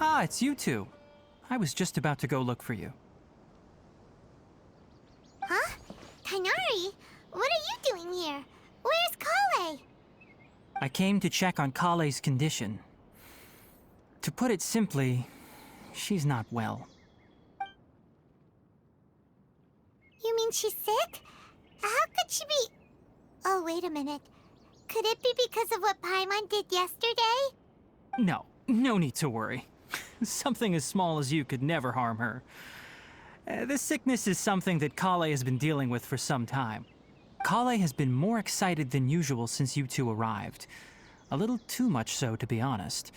Ah, it's you two. I was just about to go look for you. Huh? Tighnari? What are you doing here? Where's Collei? I came to check on Collei's condition. To put it simply, she's not well. You mean she's sick? How could she be... Oh, wait a minute. Could it be because of what Paimon did yesterday? No need to worry. Something as small as you could never harm her. This sickness is something that Collei has been dealing with for some time. Collei has been more excited than usual since you two arrived. A little too much so, to be honest.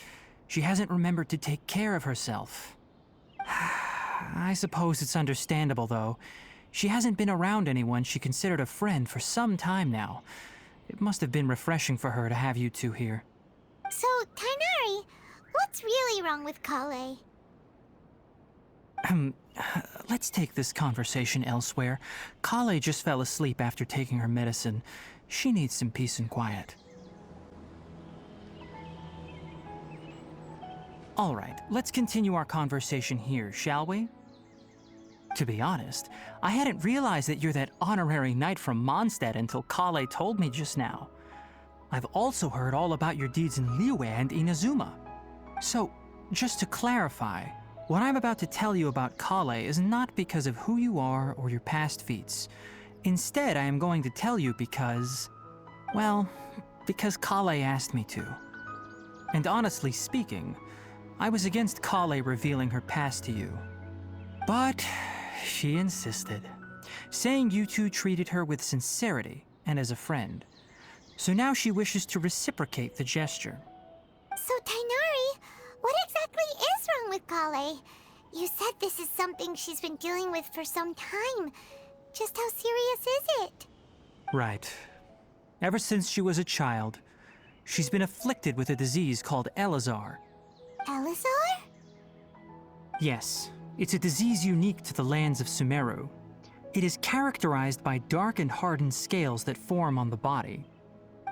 She hasn't remembered to take care of herself. I suppose it's understandable, though. She hasn't been around anyone she considered a friend for some time now. It must have been refreshing for her to have you two here. So, Tighnari, what's really wrong with Collei? Let's take this conversation elsewhere. Collei just fell asleep after taking her medicine. She needs some peace and quiet. All right, let's continue our conversation here, shall we? To be honest, I hadn't realized that you're that honorary knight from Mondstadt until Collei told me just now. I've also heard all about your deeds in Liyue and Inazuma. So, just to clarify, what I'm about to tell you about Collei is not because of who you are or your past feats. Instead, I am going to tell you because... well, because Collei asked me to. And honestly speaking, I was against Collei revealing her past to you. But she insisted, saying you two treated her with sincerity and as a friend. So now she wishes to reciprocate the gesture. So, Tighnari, what exactly is wrong with Collei? You said this is something she's been dealing with for some time. Just how serious is it? Right. Ever since she was a child, she's been afflicted with a disease called Elazar. Elazar? Yes, it's a disease unique to the lands of Sumeru. It is characterized by dark and hardened scales that form on the body.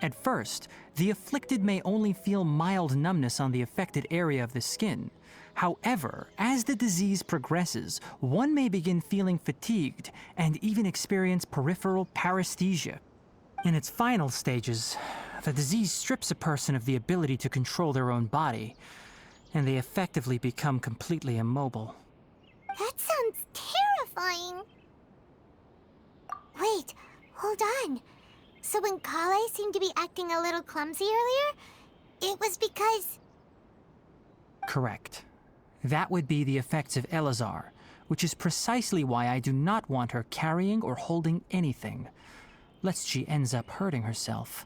At first, the afflicted may only feel mild numbness on the affected area of the skin. However, as the disease progresses, one may begin feeling fatigued and even experience peripheral paresthesia. In its final stages, the disease strips a person of the ability to control their own body, and they effectively become completely immobile. That sounds terrifying. Wait, hold on. So when Collei seemed to be acting a little clumsy earlier, it was because... Correct. That would be the effects of Elazar, which is precisely why I do not want her carrying or holding anything, lest she ends up hurting herself.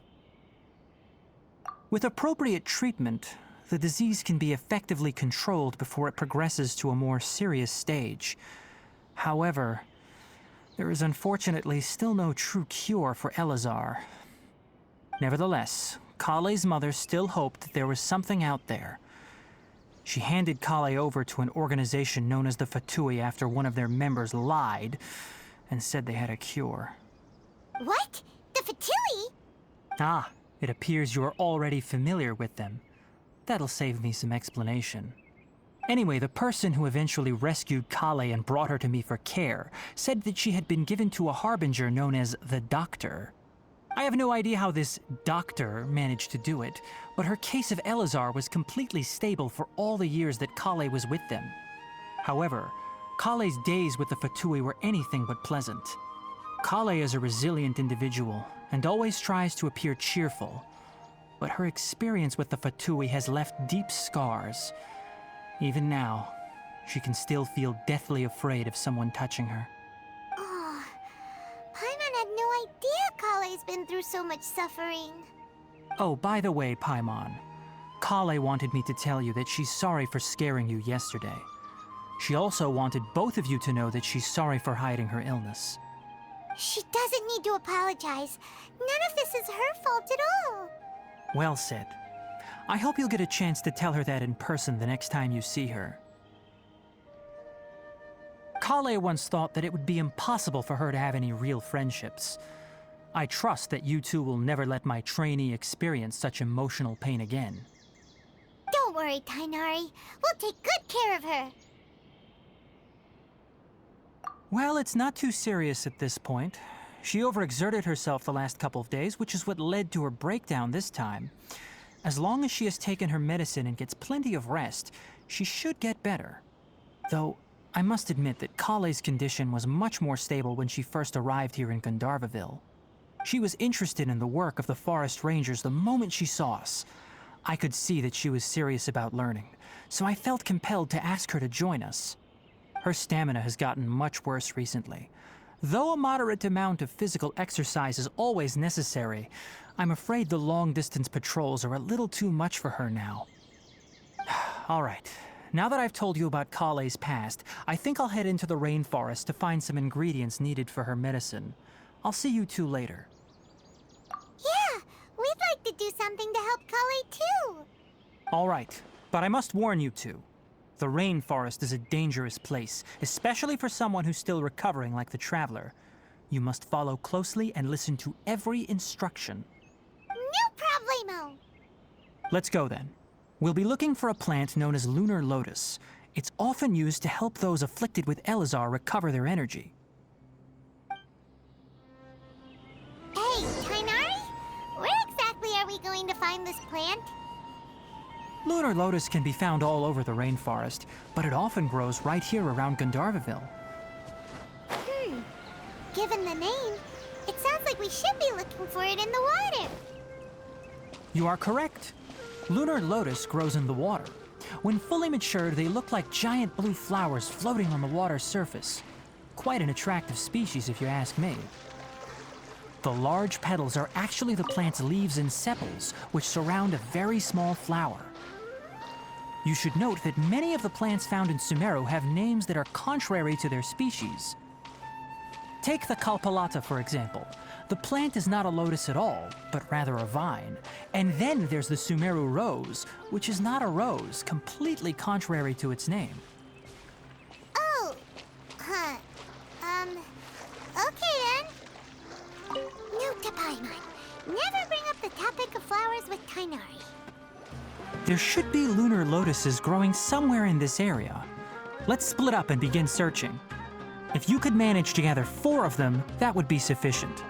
With appropriate treatment, the disease can be effectively controlled before it progresses to a more serious stage. However, there is unfortunately still no true cure for Elazar. Nevertheless, Collei's mother still hoped that there was something out there. She handed Collei over to an organization known as the Fatui after one of their members lied and said they had a cure. What? The Fatui? Ah, it appears you are already familiar with them. That'll save me some explanation. Anyway, the person who eventually rescued Collei and brought her to me for care said that she had been given to a harbinger known as the Doctor. I have no idea how this doctor managed to do it, but her case of Elazar was completely stable for all the years that Collei was with them. However, Collei's days with the Fatui were anything but pleasant. Collei is a resilient individual and always tries to appear cheerful, but her experience with the Fatui has left deep scars. Even now, she can still feel deathly afraid of someone touching her. Oh, Paimon had no idea Collei's been through so much suffering. Oh, by the way, Paimon, Collei wanted me to tell you that she's sorry for scaring you yesterday. She also wanted both of you to know that she's sorry for hiding her illness. She doesn't need to apologize. None of this is her fault at all. Well said. I hope you'll get a chance to tell her that in person the next time you see her. Collei once thought that it would be impossible for her to have any real friendships. I trust that you two will never let my trainee experience such emotional pain again. Don't Don't worry, Tainari. We'll take good care of her. Well, it's not too serious at this point. She overexerted herself the last couple of days, which is what led to her breakdown this time. As long as she has taken her medicine and gets plenty of rest, she should get better. Though, I must admit that Collei's condition was much more stable when she first arrived here in Gandharvaville. She was interested in the work of the forest rangers the moment she saw us. I could see that she was serious about learning, so I felt compelled to ask her to join us. Her stamina has gotten much worse recently. Though a moderate amount of physical exercise is always necessary, I'm afraid the long-distance patrols are a little too much for her now. All right, now that I've told you about Collei's past, I think I'll head into the rainforest to find some ingredients needed for her medicine. I'll see you two later. Yeah, we'd like to do something to help Collei too. All right, but I must warn you two. The rainforest is a dangerous place, especially for someone who's still recovering like the Traveler. You must follow closely and listen to every instruction. No problemo. Let's go then. We'll be looking for a plant known as Lunar Lotus. It's often used to help those afflicted with Elazar recover their energy. Hey, Tainari? Where exactly are we going to find this plant? Lunar Lotus can be found all over the rainforest, but it often grows right here around Gandharvaville. Given the name, it sounds like we should be looking for it in the water. You are correct. Lunar Lotus grows in the water. When fully matured, they look like giant blue flowers floating on the water's surface. Quite an attractive species, if you ask me. The large petals are actually the plant's leaves and sepals, which surround a very small flower. You should note that many of the plants found in Sumeru have names that are contrary to their species. Take the Kalpalata, for example. The plant is not a lotus at all, but rather a vine. And then there's the Sumeru rose, which is not a rose, completely contrary to its name. Oh, huh. Okay then. Note to Paimon. Never bring up the topic of flowers with Tainari. There should be lunar lotuses growing somewhere in this area. Let's split up and begin searching. If you could manage to gather 4 of them, that would be sufficient.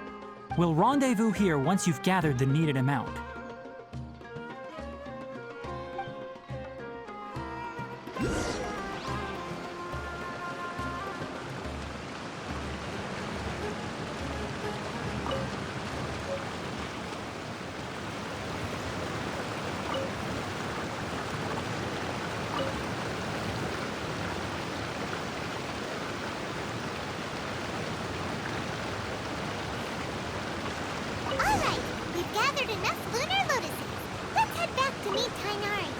We'll rendezvous here once you've gathered the needed amount. Gathered enough lunar lotuses. Let's head back to meet Tainari.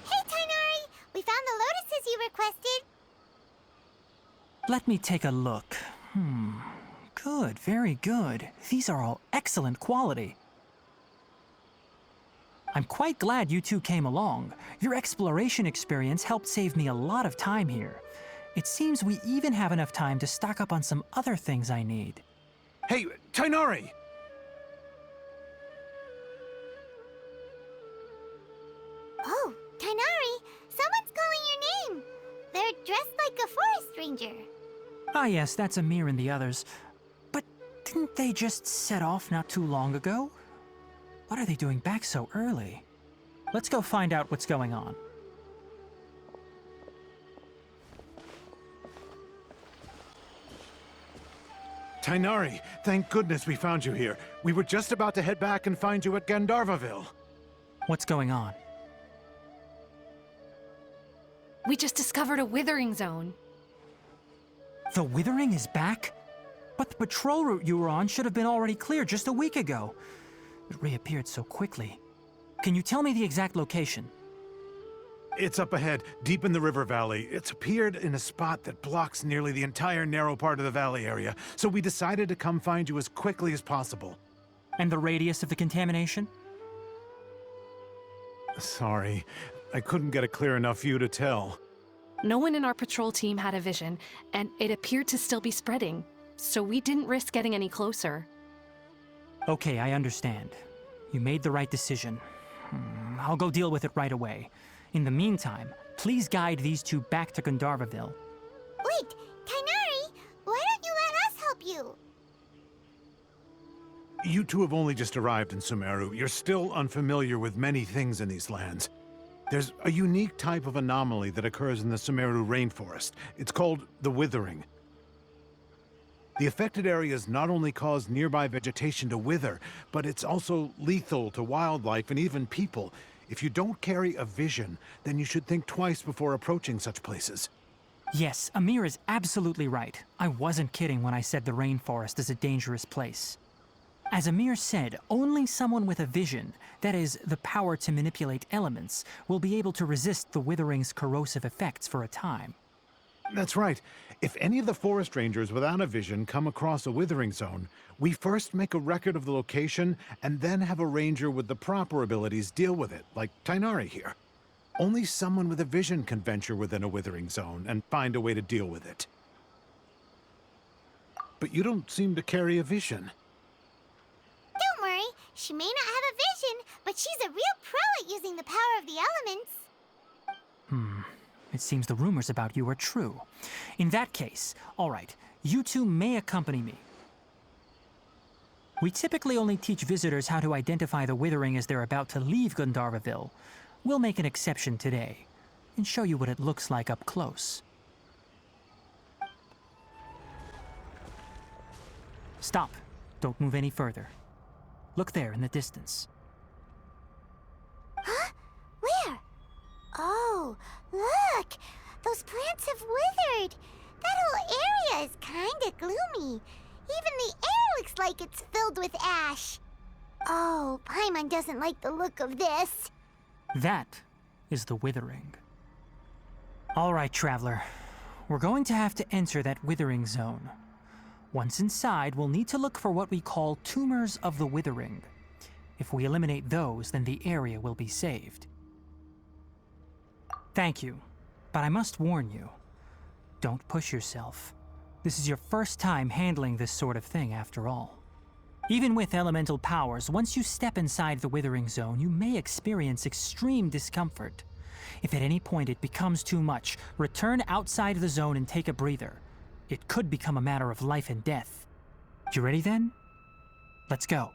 Hey, Tainari! We found the lotuses you requested. Let me take a look. Good, very good. These are all excellent quality. I'm quite glad you two came along. Your exploration experience helped save me a lot of time here. It seems we even have enough time to stock up on some other things I need. Hey, Tainari! Oh, Tainari! Someone's calling your name! They're dressed like a forest ranger. Ah yes, that's Amir and the others. But didn't they just set off not too long ago? What are they doing back so early? Let's go find out what's going on. Tainari, thank goodness we found you here. We were just about to head back and find you at Gandharvaville. What's going on? We just discovered a Withering Zone. The Withering is back? But the patrol route you were on should have been already clear just a week ago. It reappeared so quickly. Can you tell me the exact location? It's up ahead, deep in the river valley. It's appeared in a spot that blocks nearly the entire narrow part of the valley area, so we decided to come find you as quickly as possible. And the radius of the contamination? Sorry, I couldn't get a clear enough view to tell. No one in our patrol team had a vision, and it appeared to still be spreading, so we didn't risk getting any closer. Okay, I understand. You made the right decision. I'll go deal with it right away. In the meantime, please guide these two back to Gandharvaville. Wait, Kainari, why don't you let us help you? You two have only just arrived in Sumeru. You're still unfamiliar with many things in these lands. There's a unique type of anomaly that occurs in the Sumeru rainforest. It's called the Withering. The affected areas not only cause nearby vegetation to wither, but it's also lethal to wildlife and even people. If you don't carry a vision, then you should think twice before approaching such places. Yes, Amir is absolutely right. I wasn't kidding when I said the rainforest is a dangerous place. As Amir said, only someone with a vision, that is, the power to manipulate elements, will be able to resist the Withering's corrosive effects for a time. That's right. If any of the forest rangers without a vision come across a Withering Zone, we first make a record of the location and then have a ranger with the proper abilities deal with it, like Tainari here. Only someone with a vision can venture within a Withering Zone and find a way to deal with it. But you don't seem to carry a vision. Don't worry, she may not have a vision, but she's a real pro at using the power of the elements. It seems the rumors about you are true. In that case, all right, you two may accompany me. We typically only teach visitors how to identify the Withering as they're about to leave Gandharvaville. We'll make an exception today and show you what it looks like up close. Stop. Don't move any further. Look there in the distance. Huh? Where? Oh, look! Those plants have withered! That whole area is kinda gloomy. Even the air looks like it's filled with ash. Oh, Paimon doesn't like the look of this. That is the Withering. All right, traveler. We're going to have to enter that Withering Zone. Once inside, we'll need to look for what we call tumors of the Withering. If we eliminate those, then the area will be saved. Thank you, but I must warn you. Don't push yourself. This is your first time handling this sort of thing, after all. Even with elemental powers, once you step inside the Withering Zone, you may experience extreme discomfort. If at any point it becomes too much, return outside the zone and take a breather. It could become a matter of life and death. You ready then? Let's go.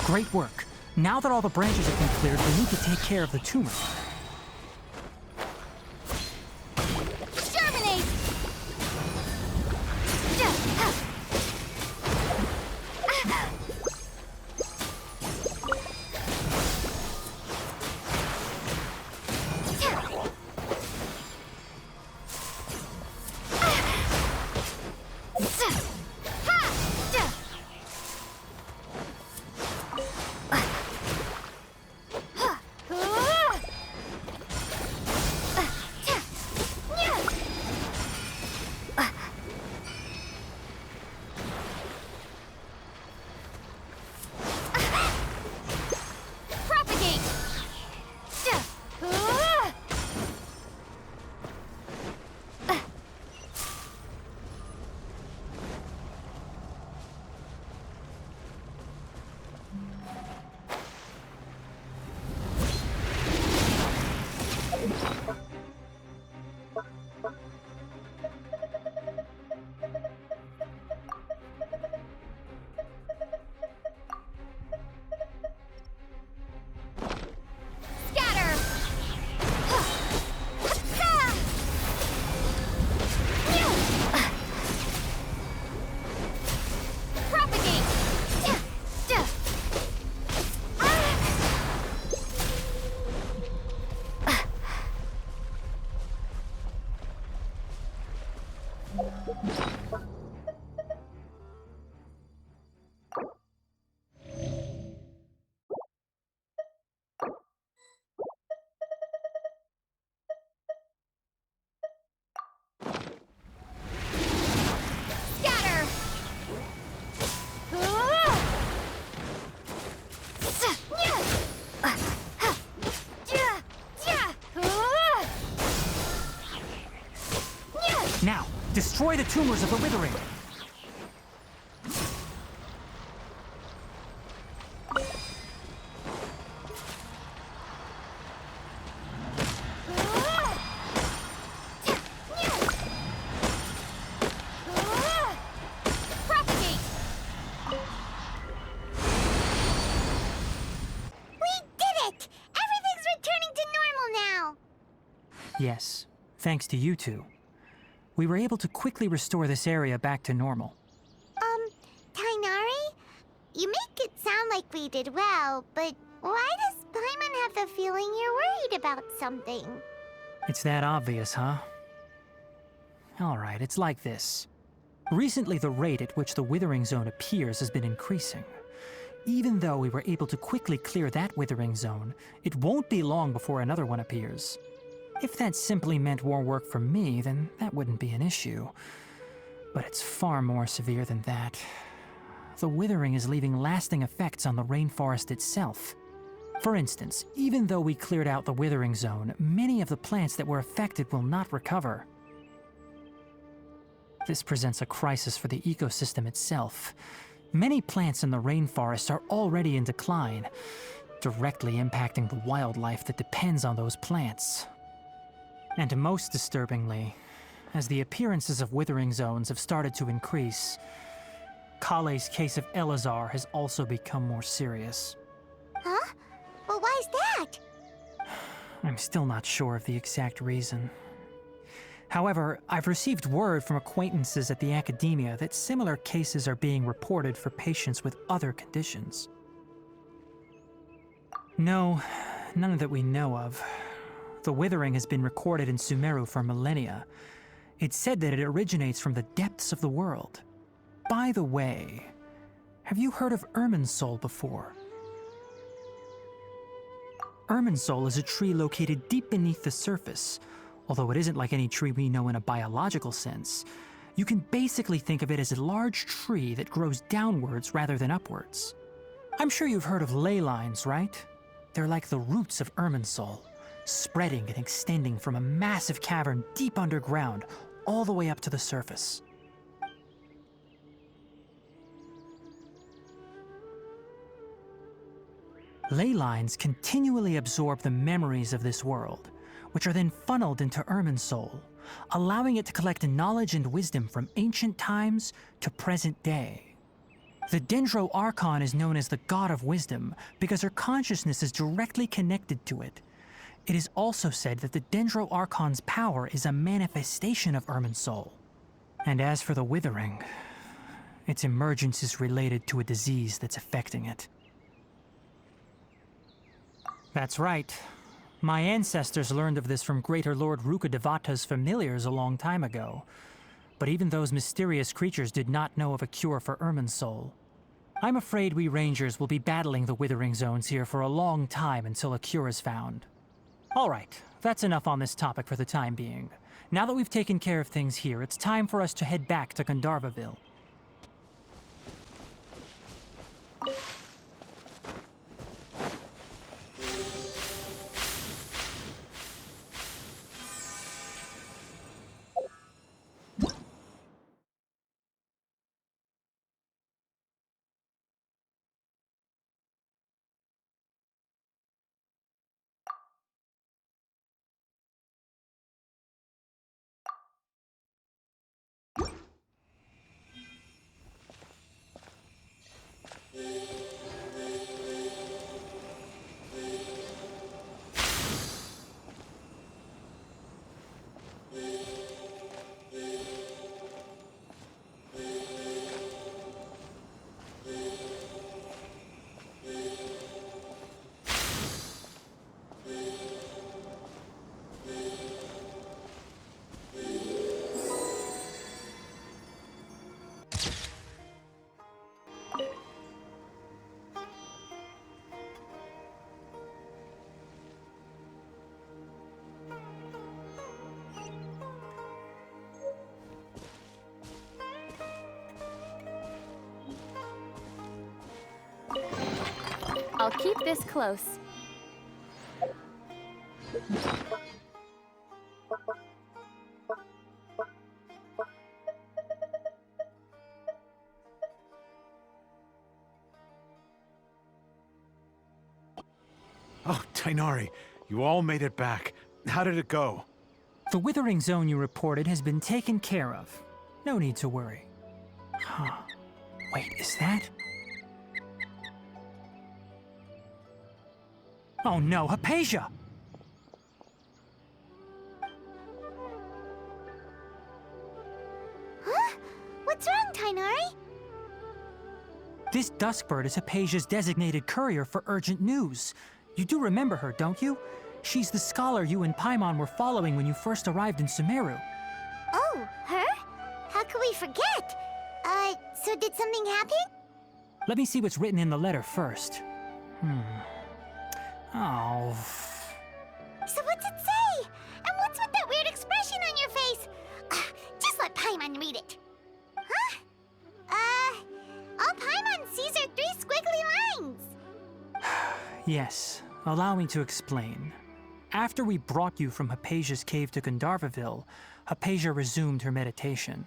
Great work. Now that all the branches have been cleared, we need to take care of the tumor. Germinate! Now, destroy the tumors of the Withering. Yes, thanks to you two. We were able to quickly restore this area back to normal. Tainari? You make it sound like we did well, but why does Paimon have the feeling you're worried about something? It's that obvious, huh? Alright, it's like this. Recently, the rate at which the Withering Zone appears has been increasing. Even though we were able to quickly clear that Withering Zone, it won't be long before another one appears. If that simply meant more work for me, then that wouldn't be an issue. But it's far more severe than that. The Withering is leaving lasting effects on the rainforest itself. For instance, even though we cleared out the Withering Zone, many of the plants that were affected will not recover. This presents a crisis for the ecosystem itself. Many plants in the rainforest are already in decline, directly impacting the wildlife that depends on those plants. And most disturbingly, as the appearances of Withering Zones have started to increase, Collei's case of Elazar has also become more serious. Huh? Well, why is that? I'm still not sure of the exact reason. However, I've received word from acquaintances at the academia that similar cases are being reported for patients with other conditions. No, none that we know of. The Withering has been recorded in Sumeru for millennia. It's said that it originates from the depths of the world. By the way, have you heard of Irminsul before? Irminsul is a tree located deep beneath the surface. Although it isn't like any tree we know in a biological sense, you can basically think of it as a large tree that grows downwards rather than upwards. I'm sure you've heard of ley lines, right? They're like the roots of Irminsul, spreading and extending from a massive cavern deep underground all the way up to the surface. Ley lines continually absorb the memories of this world, which are then funneled into Irminsul, allowing it to collect knowledge and wisdom from ancient times to present day. The Dendro Archon is known as the God of Wisdom because her consciousness is directly connected to it. It is also said that the Dendro Archon's power is a manifestation of Irminsul. And as for the Withering, its emergence is related to a disease that's affecting it. That's right. My ancestors learned of this from Greater Lord Rukkhadevata's familiars a long time ago. But even those mysterious creatures did not know of a cure for Irminsul. I'm afraid we Rangers will be battling the Withering Zones here for a long time until a cure is found. All right, that's enough on this topic for the time being. Now that we've taken care of things here, it's time for us to head back to Gandharvaville. I'll keep this close. Oh, Tainari, you all made it back. How did it go? The Withering Zone you reported has been taken care of. No need to worry. Huh. Wait, is that? Oh no, Hypatia! Huh? What's wrong, Tainari? This Duskbird is Hypatia's designated courier for urgent news. You do remember her, don't you? She's the scholar you and Paimon were following when you first arrived in Sumeru. Oh, her? How could we forget? So did something happen? Let me see what's written in the letter first. Oh. So what's it say? And what's with that weird expression on your face? Just let Paimon read it. Huh? All Paimon sees are 3 squiggly lines. Yes, allow me to explain. After we brought you from Hypatia's cave to Gandharvaville, Hypatia resumed her meditation.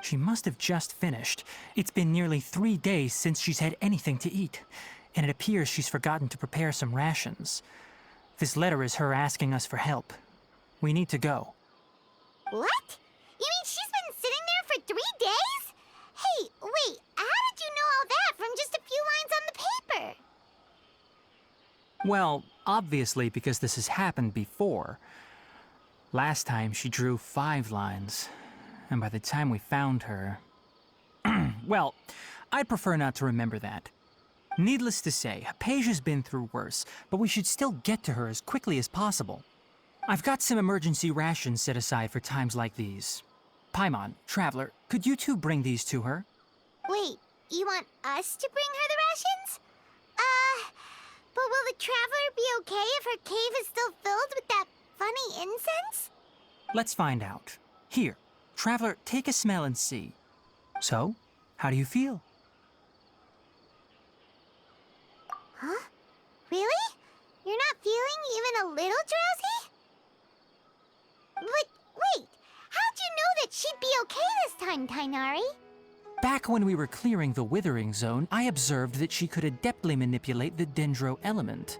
She must have just finished. It's been nearly 3 days since she's had anything to eat, and it appears she's forgotten to prepare some rations. This letter is her asking us for help. We need to go. What? You mean she's been sitting there for 3 days? Hey, wait, how did you know all that from just a few lines on the paper? Well, obviously because this has happened before. Last time she drew 5 lines, and by the time we found her... Well, I'd prefer not to remember that. Needless to say, Hypatia's been through worse, but we should still get to her as quickly as possible. I've got some emergency rations set aside for times like these. Paimon, Traveler, could you two bring these to her? Wait, you want us to bring her the rations? But will the Traveler be okay if her cave is still filled with that funny incense? Let's find out. Here, Traveler, take a smell and see. So, how do you feel? Huh? Really? You're not feeling even a little drowsy? But wait, how'd you know that she'd be okay this time, Tainari? Back when we were clearing the Withering Zone, I observed that she could adeptly manipulate the Dendro element.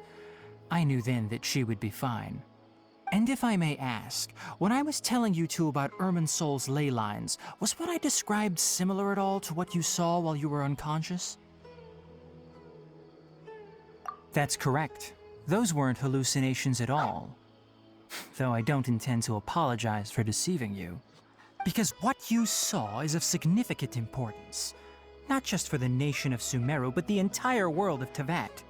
I knew then that she would be fine. And if I may ask, when I was telling you two about Irminsul's ley lines, was what I described similar at all to what you saw while you were unconscious? That's correct. Those weren't hallucinations at all. Though I don't intend to apologize for deceiving you. Because what you saw is of significant importance. Not just for the nation of Sumeru, but the entire world of Tevat.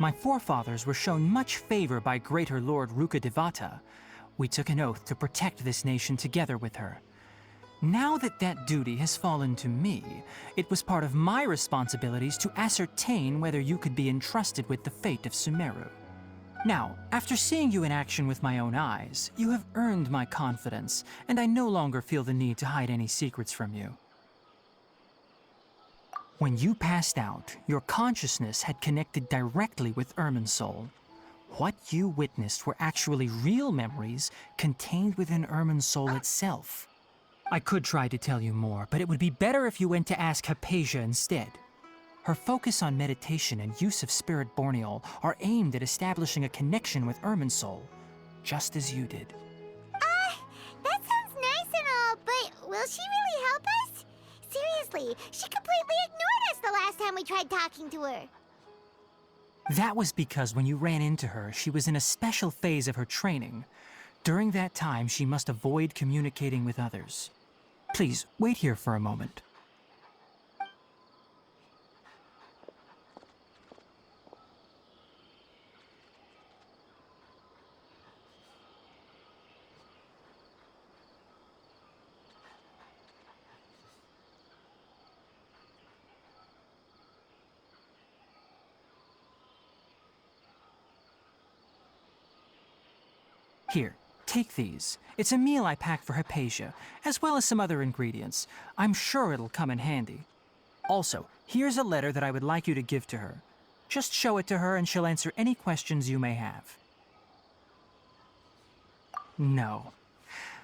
My forefathers were shown much favor by Greater Lord Rukkhadevata. We took an oath to protect this nation together with her. Now that that duty has fallen to me, it was part of my responsibilities to ascertain whether you could be entrusted with the fate of Sumeru. Now, after seeing you in action with my own eyes, you have earned my confidence, and I no longer feel the need to hide any secrets from you. When you passed out, your consciousness had connected directly with Irminsul. What you witnessed were actually real memories contained within Irminsul itself. I could try to tell you more, but it would be better if you went to ask Hypatia instead. Her focus on meditation and use of Spirit Borneol are aimed at establishing a connection with Irminsul, just as you did. That sounds nice and all, but will she really help us? Seriously, she completely ignored us the last time we tried talking to her. That was because when you ran into her, she was in a special phase of her training. During that time, she must avoid communicating with others. Please, wait here for a moment. Here, take these. It's a meal I packed for Hypatia, as well as some other ingredients. I'm sure it'll come in handy. Also, here's a letter that I would like you to give to her. Just show it to her and she'll answer any questions you may have. No.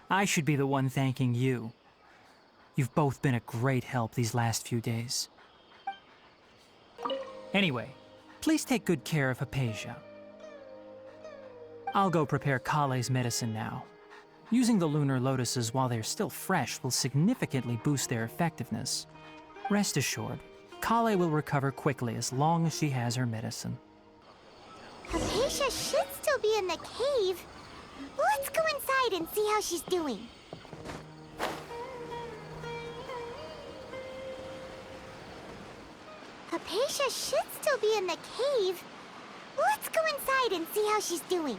I should be the one thanking you. You've both been a great help these last few days. Anyway, please take good care of Hypatia. I'll go prepare Collei's medicine now. Using the Lunar Lotuses while they're still fresh will significantly boost their effectiveness. Rest assured, Collei will recover quickly as long as she has her medicine. Hypatia should still be in the cave. Let's go inside and see how she's doing. Hypatia should still be in the cave. Let's go inside and see how she's doing.